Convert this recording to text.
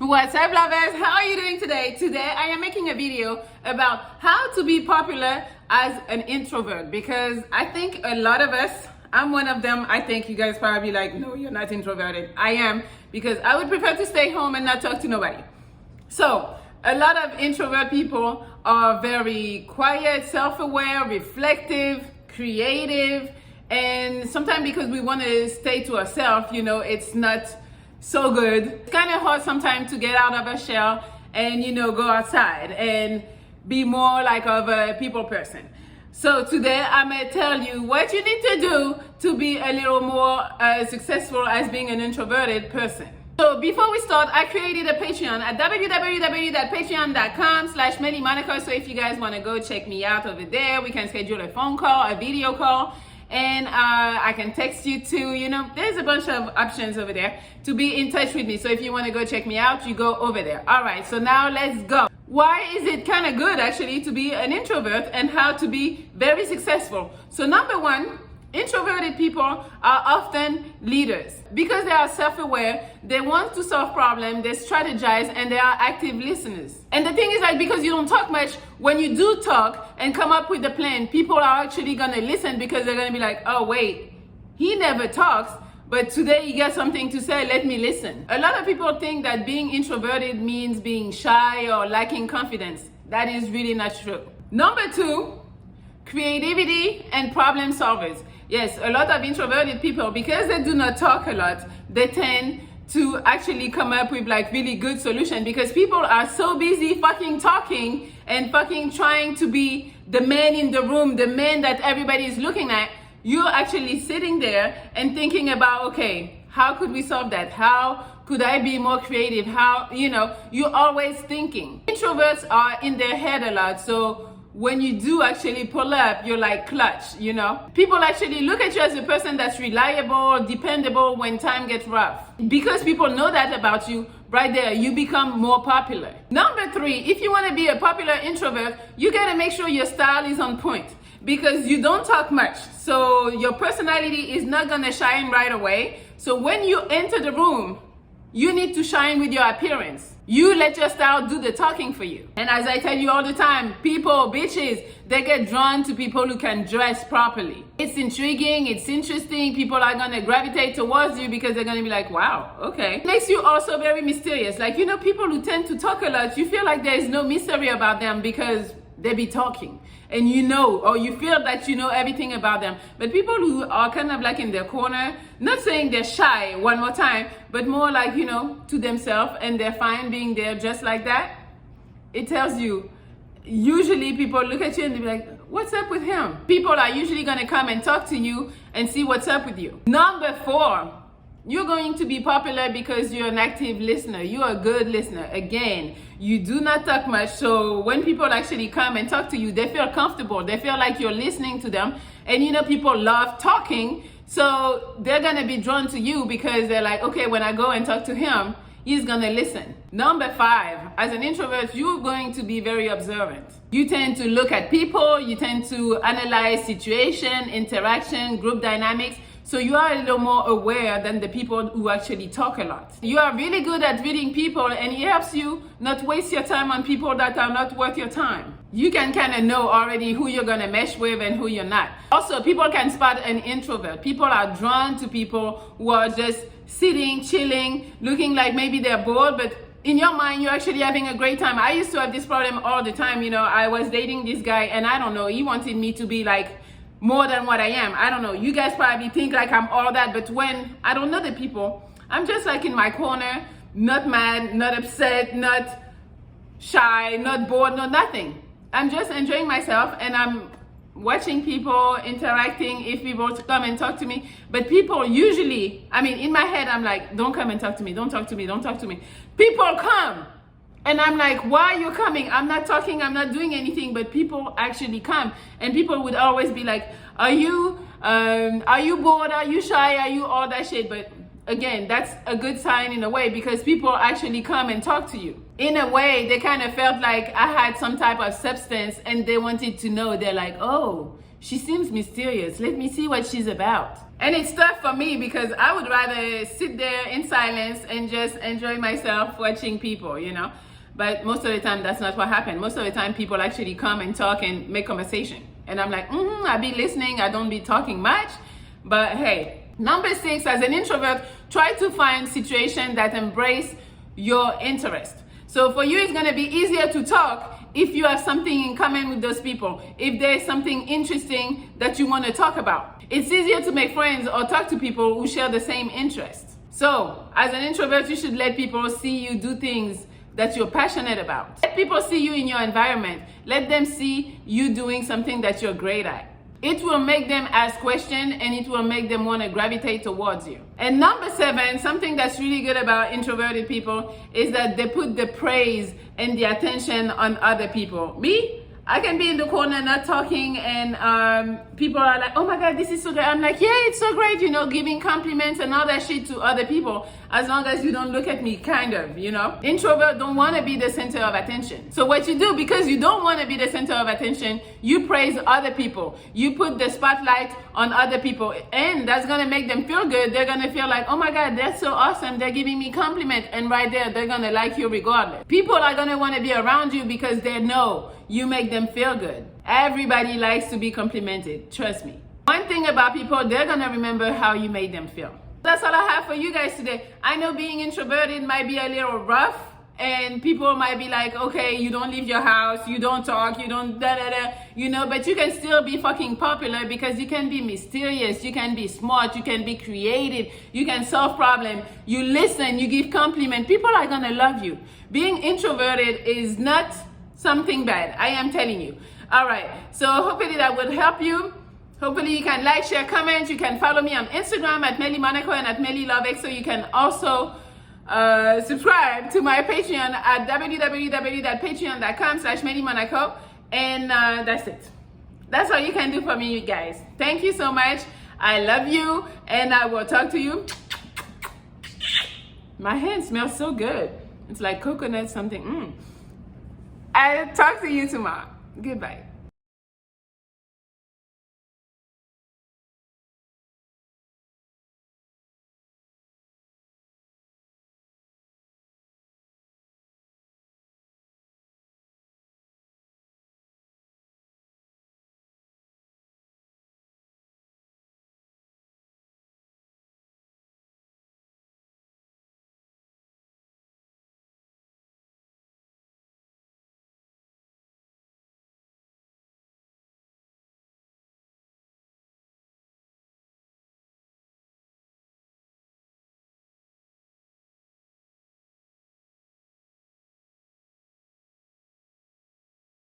What's up, lovers? How are you doing today? Today I am making a video about how to be popular as an introvert, because I think a lot of us, I'm one of them. I think you guys probably like, no, you're not introverted. I am, because I would prefer to stay home and not talk to nobody. So a lot of introvert people are very quiet, self-aware, reflective, creative, and sometimes because we want to stay to ourselves, it's not so good. It's kind of hard sometimes to get out of a shell and go outside and be more like of a people person. So today I'm gonna tell you what you need to do to be a little more successful as being an introverted person. So before we start, I created a Patreon at www.patreon.com/Melli Monaco. So if you guys want to go check me out over there, we can schedule a phone call, a video call, and I can text you too. There's a bunch of options over there to be in touch with me. So if you want to go check me out, you go over there. All right, so now let's go. Why is it kind of good actually to be an introvert and how to be very successful? So number one, introverted people are often leaders because they are self-aware, they want to solve problems, they strategize, and they are active listeners. And the thing is, like, because you don't talk much, when you do talk and come up with a plan, people are actually gonna listen because they're gonna be like, oh wait, he never talks, but today he got something to say, let me listen. A lot of people think that being introverted means being shy or lacking confidence. That is really not true. Number two, creativity and problem solvers. Yes, a lot of introverted people, because they do not talk a lot, they tend to actually come up with like really good solutions, because people are so busy fucking talking and fucking trying to be the man in the room, the man that everybody is looking at. You're actually sitting there and thinking about, okay, how could we solve that? How could I be more creative? How, you're always thinking. Introverts are in their head a lot, so when you do actually pull up, you're like clutch, People actually look at you as a person that's reliable, dependable when time gets rough. Because people know that about you, right there, you become more popular. Number three, if you want to be a popular introvert, you got to make sure your style is on point, because you don't talk much. So your personality is not going to shine right away. So when you enter the room, you need to shine with your appearance. You let your style do the talking for you. And as I tell you all the time, people, bitches, they get drawn to people who can dress properly. It's intriguing, it's interesting. People are gonna gravitate towards you because they're gonna be like, wow, okay. It makes you also very mysterious. Like, people who tend to talk a lot, you feel like there is no mystery about them because they be talking. And or you feel that you know everything about them. But people who are kind of like in their corner, not saying they're shy, one more time, but more like, to themselves, and they're fine being there just like that, it tells you, usually people look at you and they be like, what's up with him? People are usually gonna come and talk to you and see what's up with you. Number four, you're going to be popular because you're an active listener. You're a good listener. Again, you do not talk much. So when people actually come and talk to you, they feel comfortable. They feel like you're listening to them. And people love talking. So they're going to be drawn to you because they're like, okay, when I go and talk to him, he's going to listen. Number five, as an introvert, you're going to be very observant. You tend to look at people. You tend to analyze situation, interaction, group dynamics. So you are a little more aware than the people who actually talk a lot. You are really good at reading people, and it helps you not waste your time on people that are not worth your time. You can kind of know already who you're gonna mesh with and who you're not. Also, people can spot an introvert. People are drawn to people who are just sitting, chilling, looking like maybe they're bored, but in your mind, you're actually having a great time. I used to have this problem all the time. I was dating this guy, and I don't know, he wanted me to be like more than what I am. I don't know. You guys probably think like I'm all that, but when I don't know the people, I'm just like in my corner, not mad, not upset, not shy, not bored, not nothing. I'm just enjoying myself, and I'm watching people interacting if people come and talk to me. But people usually, in my head, I'm like, don't come and talk to me, don't talk to me, don't talk to me. People come. And I'm like, why are you coming? I'm not talking, I'm not doing anything, but people actually come. And people would always be like, are you bored? Are you shy? Are you all that shit? But again, that's a good sign in a way, because people actually come and talk to you. In a way, they kind of felt like I had some type of substance and they wanted to know. They're like, oh, She seems mysterious. Let me see what she's about. And it's tough for me because I would rather sit there in silence and just enjoy myself watching people, you know. But most of the time, that's not what happens. Most of the time, people actually come and talk and make conversation. And I'm like, I be listening. I don't be talking much. But hey, number 6, as an introvert, try to find situations that embrace your interest. So for you, it's going to be easier to talk if you have something in common with those people, if there's something interesting that you want to talk about. It's easier to make friends or talk to people who share the same interests. So as an introvert, you should let people see you do things that you're passionate about. Let people see you in your environment. Let them see you doing something that you're great at. It will make them ask questions and it will make them want to gravitate towards you. And number 7, something that's really good about introverted people is that they put the praise and the attention on other people. Me, I can be in the corner not talking and people are like, oh my God, this is so great. I'm like, yeah, it's so great, you know, giving compliments and all that shit to other people as long as you don't look at me, kind of, you know. Introverts don't want to be the center of attention. So what you do, because you don't want to be the center of attention, you praise other people. You put the spotlight on other people and that's going to make them feel good. They're going to feel like, oh my God, that's so awesome. They're giving me compliment. And right there, they're going to like you regardless. People are going to want to be around you because they know you make them feel good. Everybody likes to be complimented. Trust me. One thing about people, they're going to remember how you made them feel. That's all I have for you guys today. I know being introverted might be a little rough and people might be like, okay, you don't leave your house, you don't talk, you don't da-da-da, you know, but you can still be fucking popular because you can be mysterious, you can be smart, you can be creative, you can solve problems, you listen, you give compliment. People are going to love you. Being introverted is not something bad, I am telling you. All right, so hopefully that would help you. Hopefully you can like, share, comment. You can follow me on Instagram at Melli Monaco and at Melli Lovex. So you can also subscribe to my Patreon at www.patreon.com/MelliMonaco. And that's it. That's all you can do for me, you guys. Thank you so much. I love you and I will talk to you. My hand smells so good. It's like coconut something. I'll talk to you tomorrow. Goodbye.